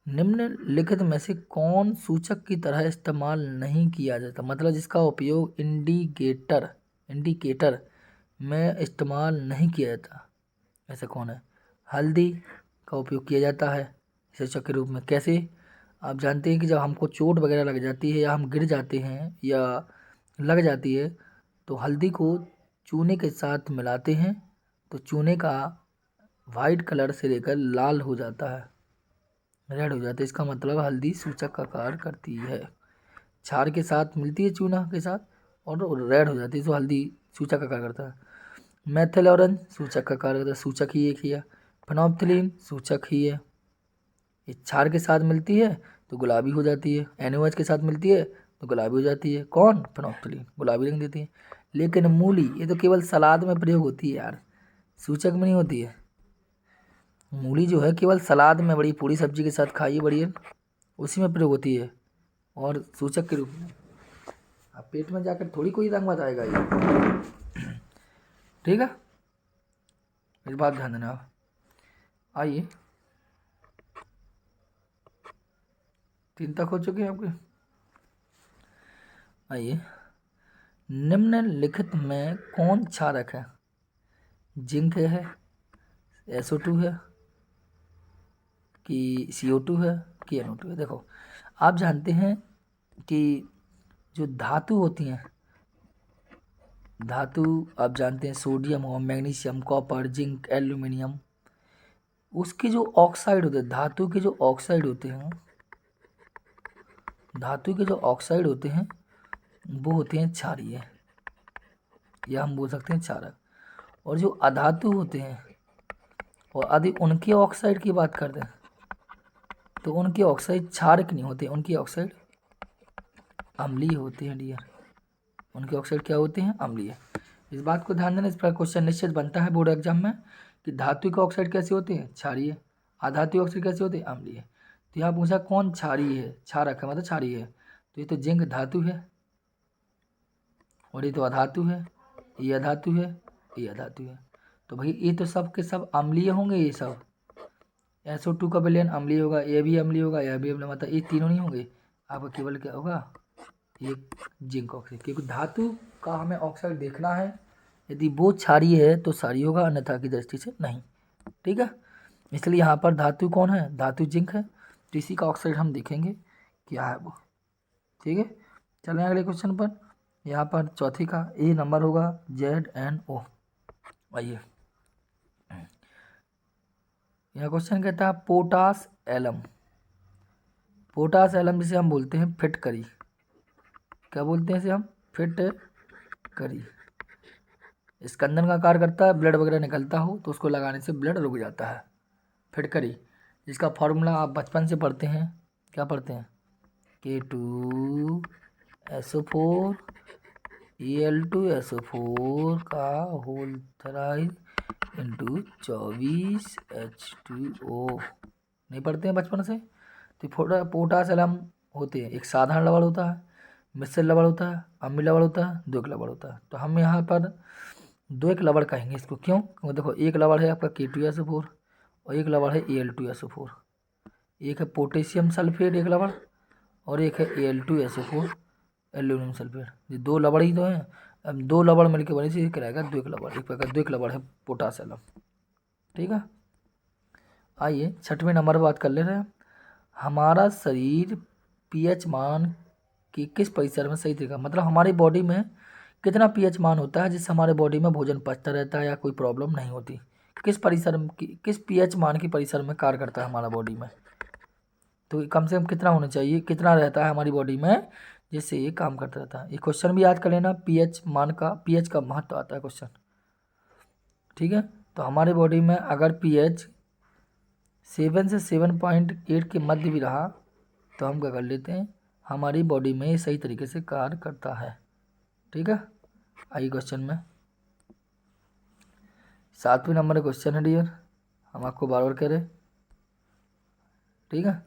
निम्नलिखित में से कौन सूचक की तरह इस्तेमाल नहीं किया जाता, मतलब जिसका उपयोग इंडिकेटर में इस्तेमाल नहीं किया जाता, ऐसा कौन है? हल्दी का उपयोग किया जाता है सूचक के रूप में। कैसे? आप जानते हैं कि जब हमको चोट वगैरह लग जाती है या हम गिर जाते हैं या लग जाती है, तो हल्दी को चूने के साथ मिलाते हैं, तो चूने का वाइट कलर से लेकर लाल हो जाता है, रेड हो जाता है। इसका मतलब हल्दी सूचक का कार्य करती है। क्षार के साथ मिलती है चूना के साथ और रेड हो जाती है, तो हल्दी सूचक का कार्य करता है। मेथिल ऑरेंज सूचक का कार्य करता है, सूचक ही एक ही है। फेनोल्फथालीन सूचक ही है। ये क्षार के साथ मिलती है तो गुलाबी हो जाती है, NaOH के साथ मिलती है तो गुलाबी हो जाती है। कौन? फेनोल्फथालीन, गुलाबी रंग देती है। लेकिन मूली ये तो केवल सलाद में प्रयोग होती है यार, सूचक में नहीं होती है। मूली जो है केवल सलाद में, बड़ी पूरी सब्जी के साथ खाइए बढ़िया, उसी में प्रयोग होती है और सूचक के रूप में। अब पेट में जाकर थोड़ी कोई रंग बताएगा ये। ठीक है, इस बात ध्यान देना। आइए, 3 तक हो चुके हैं आपके। आइए, निम्नलिखित में कौन क्षारक है? जिंक है, SO2 है कि CO2 है कि NO2 है। देखो आप जानते हैं कि जो धातु होती हैं, धातु आप जानते हैं सोडियम हो, मैग्नीशियम, कॉपर, जिंक, एल्यूमिनियम, उसके जो ऑक्साइड होते हैं, धातु के जो ऑक्साइड होते हैं, धातु के जो ऑक्साइड होते हैं वो होते हैं क्षारीय, या हम बोल सकते हैं क्षारक। और जो अधातु होते हैं, और यदि उनके ऑक्साइड की बात करते हैं तो उनके ऑक्साइड क्षारक नहीं होते, उनके ऑक्साइड अम्लीय होते हैं डियर। उनके ऑक्साइड क्या होते हैं? अम्लीय। इस बात को ध्यान देना, इस पर क्वेश्चन निश्चित बनता है बोर्ड एग्जाम में कि धातु के ऑक्साइड कैसे होते हैं? क्षारीय। अधातु ऑक्साइड कैसे होते हैं? अम्लीय। तो यहाँ पूछा कौन क्षारीय है, क्षारक है मतलब क्षारीय है, तो ये तो जिंक धातु है, और ये तो अधातु है, ये अधातु है, ये अधातु है। तो भाई ये तो सब के सब अम्लीय होंगे, ये सब SO2 का विलयन अम्लीय होगा, ये भी अम्लीय होगा, यह भी अम्लीय, मतलब ये तीनों नहीं होंगे, आपका केवल क्या होगा? ये जिंक ऑक्साइड। क्योंकि धातु का हमें ऑक्साइड देखना है, यदि वो क्षारीय है तो क्षारीय होगा, अन्यथा की दृष्टि से नहीं। ठीक है, इसलिए यहाँ पर धातु कौन है? धातु जिंक है, तो इसी का ऑक्साइड हम देखेंगे क्या है वो। ठीक है, चलें अगले क्वेश्चन पर। यहाँ पर चौथी का ए नंबर होगा ZNO। आइए, यह क्वेश्चन कहता है पोटास एलम। पोटास एलम जिसे हम बोलते हैं फिटकरी, क्या बोलते हैं इसे हम? फिटकरी। स्कंदन का कार्य करता है, ब्लड वगैरह निकलता हो तो उसको लगाने से ब्लड रुक जाता है, फिटकरी। इसका फॉर्मूला आप बचपन से पढ़ते हैं, क्या पढ़ते हैं? K2SO4 Al2SO4 का होल थराइड इंटू 24H2O, नहीं पढ़ते हैं बचपन से? तो पोटास एलम होते हैं, एक साधारण लवण होता है, मिश्र लवण होता है, अम्लीय लवण होता है, द्विक लवण होता है। तो हम यहाँ पर द्विक लवण कहेंगे इसको, क्यों? क्योंकि देखो एक लवण है आपका K2SO4 और एक लवण है Al2SO4, एक है पोटेशियम सल्फेट एक लवण, और एक है Al2SO4 एल्यूमिनियम सल्फेट। ये दो लवण ही तो हैं, अब दो लवण मिलकर बने से कराएगा द्विक लवण, एक प्रकार द्विक लवण है पोटास एलम। ठीक है, आइए छठवें नंबर पर बात कर ले रहे हैं। हमारा शरीर pH मान की किस परिसर में सही तरीका, मतलब हमारी बॉडी में कितना pH मान होता है जिससे हमारे बॉडी में भोजन पचता रहता है या कोई प्रॉब्लम नहीं होती? किस परिसर में किस pH मान की परिसर में कार्य करता है हमारा बॉडी में? तो कम से कम कितना होना चाहिए, कितना रहता है हमारी बॉडी में जिससे ये काम करता रहता है? ये क्वेश्चन भी याद कर लेना, pH मान का, pH का महत्व आता है क्वेश्चन। ठीक है, तो हमारी बॉडी में अगर pH 7 से 7.8 के मध्य भी रहा तो हम क्या कर लेते हैं, हमारी बॉडी में सही तरीके से कार्य करता है। ठीक है, आइए क्वेश्चन में 7वें नंबर का क्वेश्चन है डियर, हम आपको बार बार कह रहे। ठीक है,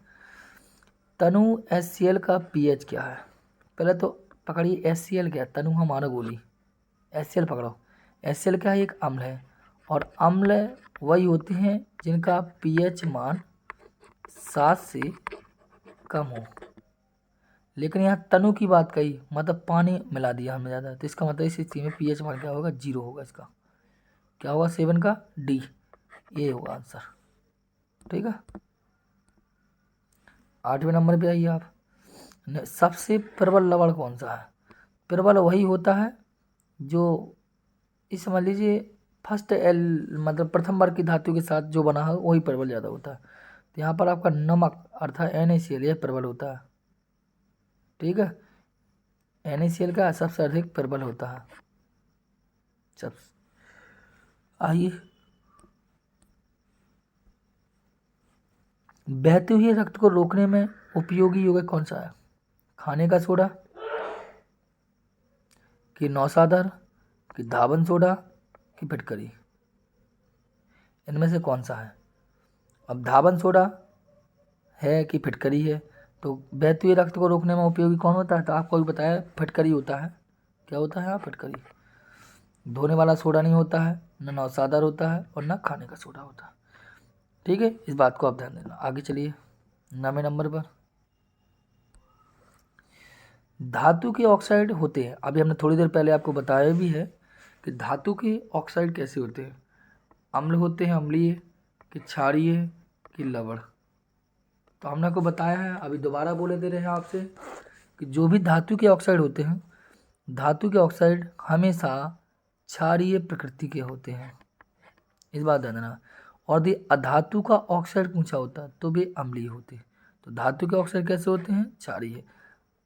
तनु HCl का pH क्या है? पहले तो पकड़िए HCl क्या है, तनु हमारा गोली, HCl पकड़ो। HCl क्या है? एक अम्ल है, और अम्ल वही होते हैं जिनका pH मान 7 से कम हो। लेकिन यहाँ तनु की बात कही, मतलब पानी मिला दिया हमने ज़्यादा, तो इसका मतलब इस स्थिति में pH मान क्या होगा? 0 होगा। इसका क्या होगा? 7 का D, ये होगा आंसर। ठीक है, 8वें नंबर पे आइए आप। सबसे प्रबल लवण कौन सा है? प्रबल वही होता है जो, इस समझ लीजिए फर्स्ट एल, मतलब प्रथम वर्ग की धातु के साथ जो बना है वही प्रबल ज़्यादा होता है। तो यहाँ पर आपका नमक अर्थात NaCl यह प्रबल होता है। ठीक है, NaCl का सबसे अधिक प्रबल होता है। सब आइए, बहते हुए रक्त को रोकने में उपयोगी यौगिक कौन सा है? खाने का सोडा कि नौशादर कि धावन सोडा कि फिटकरी, इनमें से कौन सा है? अब धावन सोडा है कि फिटकरी है, तो बहते हुए रक्त को रोकने में उपयोगी कौन होता है? तो आपको भी बताया फिटकरी होता है। क्या होता है? फिटकरी। धोने वाला सोडा नहीं होता है, न नौशादर होता है, और न खाने का सोडा होता है। ठीक है, इस बात को आप ध्यान देना। आगे चलिए 9वें नंबर पर, धातु के ऑक्साइड होते हैं। अभी हमने थोड़ी देर पहले आपको बताया भी है कि धातु के ऑक्साइड कैसे होते हैं। अम्ल होते हैं, अम्लीय कि क्षारीय कि लवण। तो हमने आपको बताया है, अभी दोबारा बोले दे रहे हैं आपसे कि जो भी धातु के ऑक्साइड होते हैं, धातु के ऑक्साइड हमेशा क्षारीय प्रकृति के होते हैं, इस बात ध्यान देना। और यदि अधातु का ऑक्साइड पूछा होता तो वे अम्लीय होते। तो धातु के ऑक्साइड कैसे होते हैं? क्षारीय।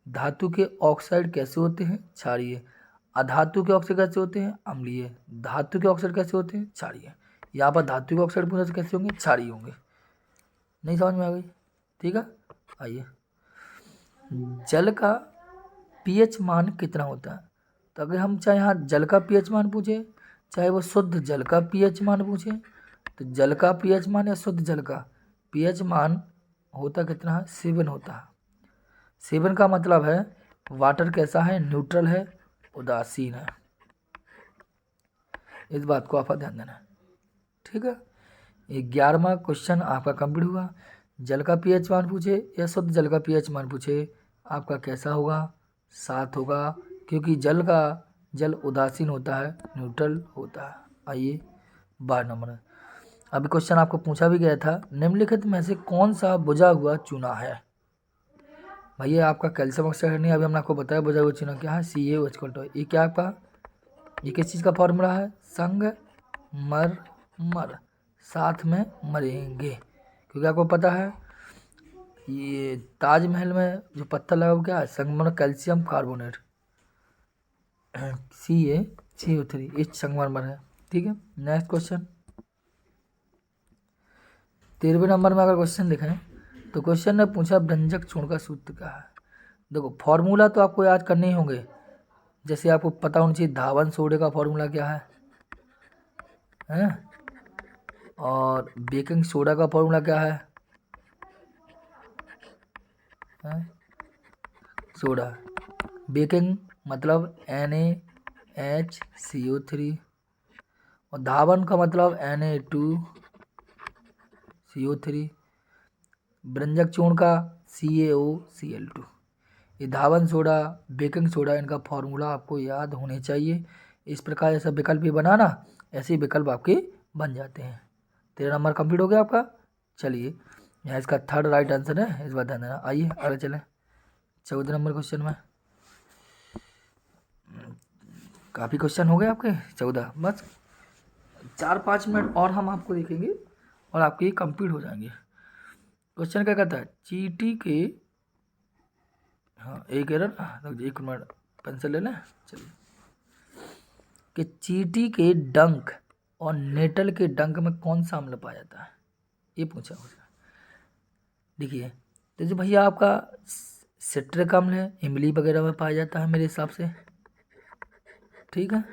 धातु के ऑक्साइड कैसे होते हैं? क्षारीय। अधातु के ऑक्साइड कैसे होते हैं? अम्लीय। धातु के ऑक्साइड कैसे होते हैं? क्षारीय। यहाँ पर धातु के ऑक्साइड पूछा तो कैसे होंगे? क्षारीय होंगे। नहीं समझ में आ गई? ठीक है, आइए। जल का पीएच मान कितना होता है? तो अगर हम चाहे यहाँ जल का पीएच मान पूछे, चाहे वो शुद्ध जल का पीएच मान पूछे, तो जल का पीएच मान या शुद्ध जल का पीएच मान होता कितना है? 7 होता है। 7 का मतलब है वाटर कैसा है? न्यूट्रल है, उदासीन है। इस बात को आपका ध्यान देना है, ठीक है। 11वां क्वेश्चन आपका कंप्लीट हुआ। जल का पीएच मान पूछे या शुद्ध जल का पीएच मान पूछे, आपका कैसा होगा? 7 होगा, क्योंकि जल उदासीन होता है, न्यूट्रल होता है। आइए 12 नंबर। अभी क्वेश्चन आपको पूछा भी गया था, निम्नलिखित में से कौन सा बुझा हुआ चूना है? भैया आपका कैल्शियम ऑक्साइड नहीं, अभी हमने आपको बताया बुझा हुआ चूना क्या है? CaO। ये क्या आपका, ये किस चीज़ का फॉर्मूला है? संगमरमर, साथ में मरेंगे। क्योंकि आपको पता है ये ताजमहल में जो पत्थर लगा वो क्या है? संगमरमर, कैल्शियम कार्बोनेट, CaCO3, ये संगमरमर है। ठीक है, नेक्स्ट क्वेश्चन 13वें नंबर में अगर क्वेश्चन देखें तो क्वेश्चन ने पूछा व्यंजक चूर्ण का सूत्र क्या है? देखो फॉर्मूला तो आपको याद करने ही होंगे, जैसे आपको पता होना चाहिए धावन सोडे का फॉर्मूला क्या है, हैं? और बेकिंग सोडा का फॉर्मूला क्या है? सोडा, बेकिंग मतलब NaHCO3, और धावन का मतलब Na2CO3, व्यंजक चूर्ण का CaOCl2। ये धावन सोडा, बेकिंग सोडा, इनका फॉर्मूला आपको याद होने चाहिए। इस प्रकार ऐसा विकल्प भी बनाना, ऐसे ही विकल्प आपके बन जाते हैं। 13 नंबर कंप्लीट हो गया आपका। चलिए यहाँ इसका 3rd राइट आंसर है, इस बात ध्यान देना। आइए आगे चलें 14 नंबर क्वेश्चन में। काफ़ी क्वेश्चन हो गए आपके 14, बस 4-5 मिनट और हम आपको देखेंगे और आपके कंप्लीट हो जाएंगे। क्वेश्चन क्या कहता है? चींटी के, हाँ एक एरर, एक मिनट पेंसिल ले लें। चलिए, कि चींटी के डंक और नेटल के डंक में कौन सा अम्ल पाया जाता है? ये पूछा मुझे। देखिए तो जो भैया आपका सिट्रिक अम्ल है, इमली वगैरह में पाया जाता है मेरे हिसाब से, ठीक है।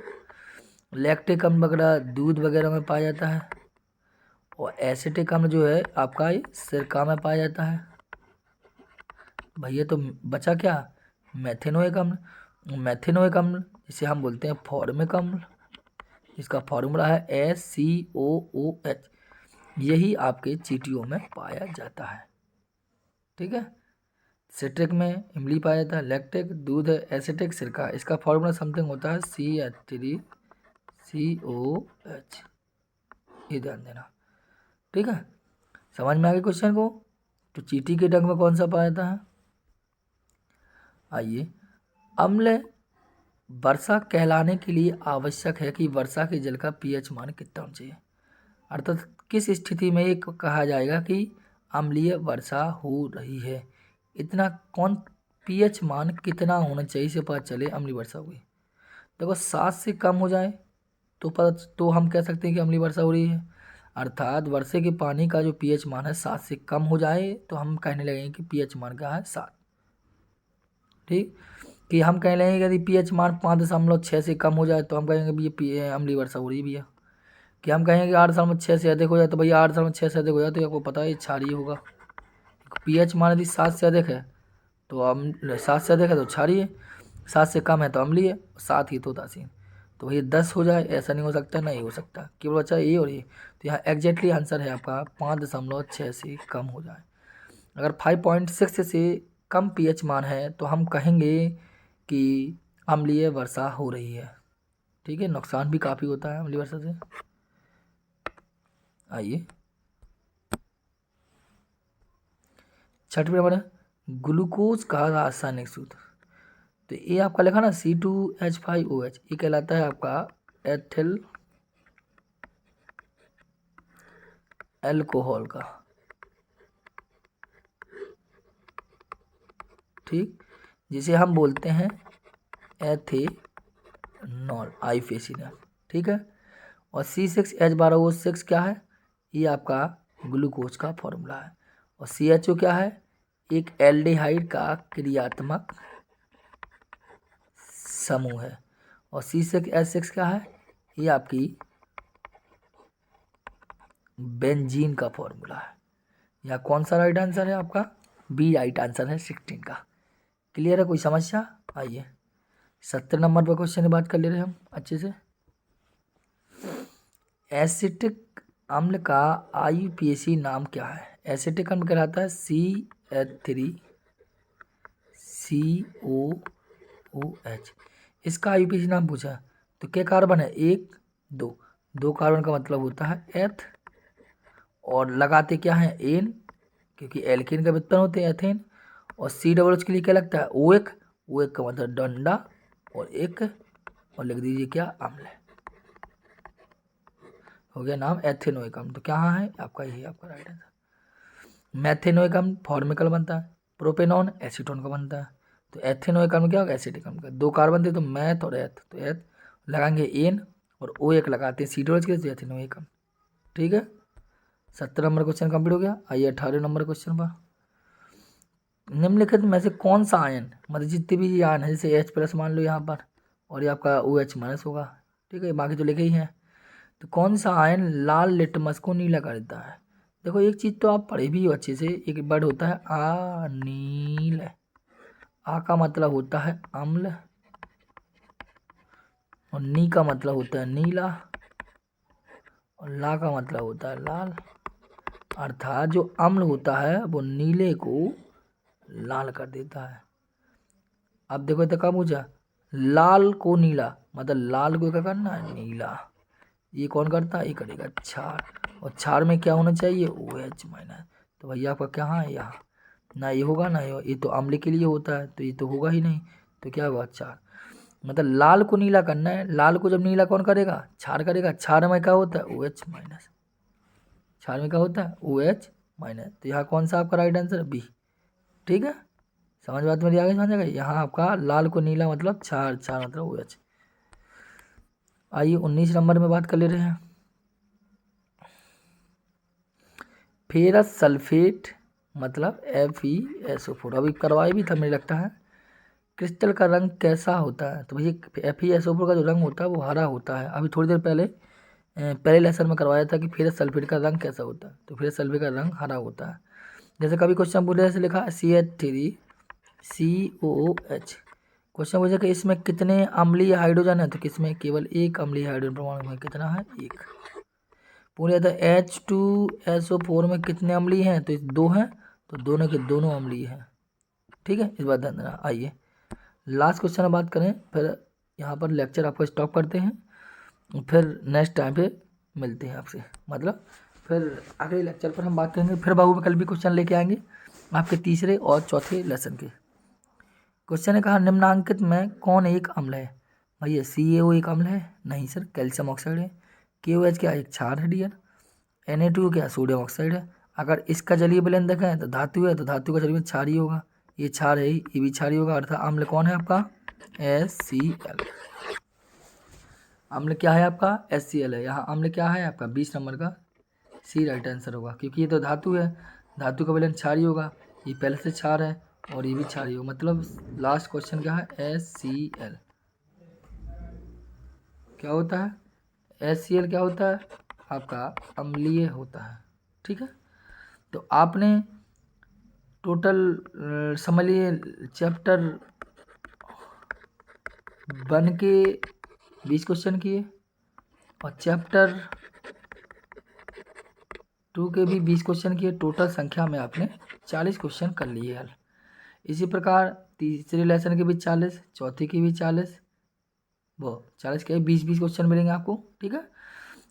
लैक्टिक अम्ल वगैरह दूध वगैरह में पाया जाता है, और एसिटिक अम्ल जो है आपका ये सिरका में पाया जाता है। भैया तो बचा क्या? मेथेनोइक अम्ल। मेथेनोइक अम्ल जिसे हम बोलते हैं फॉर्मिक अम्ल, इसका फॉर्मूला है SCOOH, यही आपके चींटियों में पाया जाता है, ठीक है। सिट्रिक में इमली पाया जाता है, लैक्टिक दूध है, एसिटिक सिरका, इसका फॉर्मूला समथिंग होता है CH3COH, ये ध्यान देना, ठीक है। समझ में आ गया क्वेश्चन को? तो चींटी के डंक में कौन सा पाया जाता है? आइए, अम्ल वर्षा कहलाने के लिए आवश्यक है कि वर्षा के जल का pH मान कितना होना चाहिए? अर्थात किस स्थिति में ये कहा जाएगा कि अम्लीय वर्षा हो रही है? इतना कौन pH मान कितना होना चाहिए से पता चले अम्लीय वर्षा हुई? देखो 7 से कम हो जाए तो हम कह सकते हैं कि अम्लीय वर्षा हो रही है। अर्थात वर्षे के पानी का जो pH मान है 7 से कम हो जाए तो हम कहने लगेंगे कि pH मान क्या है? 7, ठीक। कि हम कह लेंगे कि यदि pH मान 5.6 से कम हो जाए तो हम कहेंगे भी ये अम्लीय वर्षा हो रही है भैया। कि हम कहेंगे कि 8.6 से अधिक हो जाए तो भैया 8.6 से अधिक हो जाए तो आपको पता है ये क्षारीय होगा। pH मान यदि 7 से अधिक है तो 7 से अधिक है तो क्षारीय, 7 से कम है तो अम्लीय, 7 ही तो उदासीन। तो भैया 10 हो जाए, ऐसा नहीं हो सकता, नहीं हो सकता, केवल बच्चा ये और ये। तो यहाँ एग्जैक्टली आंसर है आपका 5.6 से कम हो जाए। अगर 5.6 से कम pH मान है तो हम कहेंगे कि अम्लीय वर्षा हो रही है, ठीक है। नुकसान भी काफ़ी होता है अम्लीय वर्षा से। आइए 6वें नंबर है ग्लूकोज का रासायनिक सूत्र। तो ये आपका लिखा ना C2H5OH, ये कहलाता है आपका एथिल एल्कोहल का, ठीक, जिसे हम बोलते हैं एथेनॉल, आइफेसिन, ठीक है। और C6H12O6 क्या है, ये आपका ग्लूकोज का फॉर्मूला है। और CHO क्या है, एक एल्डिहाइड का क्रियात्मक समूह है। और C6H6 क्या है, ये आपकी बेंजीन का फॉर्मूला है। यहाँ कौन सा राइट आंसर है आपका, बी राइट आंसर है 16 का। क्लियर है, कोई समस्या? आइए 70 नंबर पर क्वेश्चन की बात कर ले रहे हैं हम अच्छे से। एसिटिक अम्ल का IUPAC नाम क्या है? एसिटिक अम्ल कहलाता है CH3COOH। इसका IUPAC नाम पूछा तो क्या कार्बन है, 1 2, 2 कार्बन का मतलब होता है एथ, और लगाते क्या है एन, क्योंकि एल्केन का व्युत्पन्न होते हैं एथेन। और COOH के लिए क्या लगता है OH, OH का मतलब डंडा, और एक और लिख दीजिए क्या, अम्ल है, हो गया नाम एथेनोइक अम्ल। तो क्या है आपका, यही आपका राइट आंसर। मैथेनोइक अम्ल फॉर्मिकल बनता है, प्रोपेनॉन एसीटोन का बनता है। तो एथेनोइक अम्ल क्या होगा, एसिटिक अम्ल का। 2 कार्बन थे तो मैथ और एथ, तो एथ लगाएंगे एन और OH लगाते हैं COOH के, तो एथेनोइक अम्ल, ठीक है। 70 नंबर क्वेश्चन कंप्लीट हो गया। आइए 18 नंबर क्वेश्चन पर। निम्नलिखित में से कौन सा आयन, मतलब जितने भी आयन है, जैसे H+ मान लो यहाँ पर, और ये आपका OH- होगा, ठीक है, बाकी तो लिखे ही हैं। तो कौन सा आयन लाल लिटमस को नीला कर देता है? देखो एक चीज़ तो आप पढ़े भी हो अच्छे से, एक वर्ड होता है अनील। आ का मतलब होता है अम्ल, और नी का मतलब होता है नीला, और ला का मतलब होता है लाल। अर्थात जो अम्ल होता है वो नीले को लाल कर देता है। अब देखो तो क्या पूछा, लाल को नीला, मतलब लाल को क्या करना है, नीला। ये कौन करता है, ये करेगा क्षार, और क्षार में क्या होना चाहिए, OH-। तो भैया आपका क्या है यहाँ, ना ये होगा ना ये तो अम्ल के लिए होता है, तो ये तो होगा ही नहीं, तो क्या होगा क्षार। मतलब लाल को नीला करना है, लाल को जब नीला कौन करेगा, क्षार करेगा। क्षार में क्या होता है OH-। क्षार में क्या होता है OH-। तो यहाँ कौन सा आपका राइट आंसर है, बी, ठीक है। समझ बात मेरी आगे समझ गई। यहाँ आपका लाल को नीला मतलब क्षार, क्षार मतलब OH। आइए 19 नंबर में बात कर ले रहे हैं। फेरस सल्फेट मतलब FeSO4, अभी करवाए भी था मुझे लगता है। क्रिस्टल का रंग कैसा होता है? तो भैया FeSO4 का जो रंग होता है वो हरा होता है। अभी थोड़ी देर पहले पहले लेसन में करवाया था कि फेरस सल्फेट का रंग कैसा होता है, तो फेरस सल्फेट का रंग हरा होता है। जैसे कभी क्वेश्चन पूछे, जैसे लिखा CH3COOH, क्वेश्चन पूछा कि इसमें कितने अम्लीय हाइड्रोजन है, तो किसमें केवल एक अम्लीय हाइड्रोजन परमाणु में कितना है, एक। पूरे था H2SO4 में कितने अम्लीय हैं, तो 2 हैं, तो दोनों के दोनों अम्लीय हैं, ठीक है, इस बात ध्यान देना। आइए लास्ट क्वेश्चन बात करें, फिर यहाँ पर लेक्चर आपको स्टॉप करते हैं, फिर नेक्स्ट टाइम पे मिलते हैं आपसे, मतलब फिर अगले लेक्चर पर हम बात करेंगे। फिर बाबू में कल भी क्वेश्चन लेके आएंगे आपके तीसरे और चौथे लेसन के। क्वेश्चन ने कहा निम्नांकित में कौन एक अम्ल है? भैया CaO एक अम्ल है, नहीं सर, कैल्शियम ऑक्साइड है। KOH क्या एक क्षार है डियर। Na2 क्या सोडियम ऑक्साइड है। अगर इसका जलीय विलयन देखें तो धातु है, तो धातु का जलीय क्षार ही होगा, ये क्षार है, ये भी क्षार ही होगा। अर्थात अम्ल कौन है आपका, HCl। अम्ल क्या है आपका, HCl है। यहाँ अम्ल क्या है आपका 20 नंबर का सी राइट आंसर होगा, क्योंकि ये तो धातु है, धातु का विलयन क्षार ही होगा, ये पहले से क्षार है और ये भी क्षार ही होगा। मतलब लास्ट क्वेश्चन क्या है, HCl क्या होता है, HCl क्या होता है आपका अम्लीय होता है, ठीक है। तो आपने टोटल समझ लिए चैप्टर 1 के 20 क्वेश्चन किए, और चैप्टर 2 के भी 20 क्वेश्चन किए। टोटल संख्या में आपने 40 क्वेश्चन कर लिए हल। इसी प्रकार तीसरे लेसन के भी 40, चौथे के भी 40, वो 40 के 20-20 क्वेश्चन मिलेंगे आपको, ठीक है।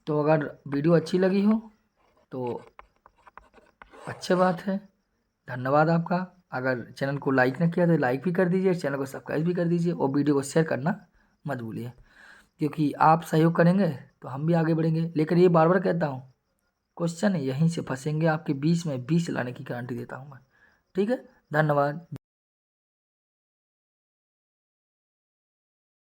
तो अगर वीडियो अच्छी लगी हो तो अच्छी बात है, धन्यवाद आपका। अगर चैनल को लाइक ना किया तो लाइक भी कर दीजिए, चैनल को सब्सक्राइब भी कर दीजिए और वीडियो को शेयर करना मत भूलिए, क्योंकि आप सहयोग करेंगे तो हम भी आगे बढ़ेंगे। लेकिन ये बार बार कहता हूँ, क्वेश्चन यहीं से फंसेंगे, आपके 20 में 20 लाने की गारंटी देता हूँ मैं। ठीक है, धन्यवाद।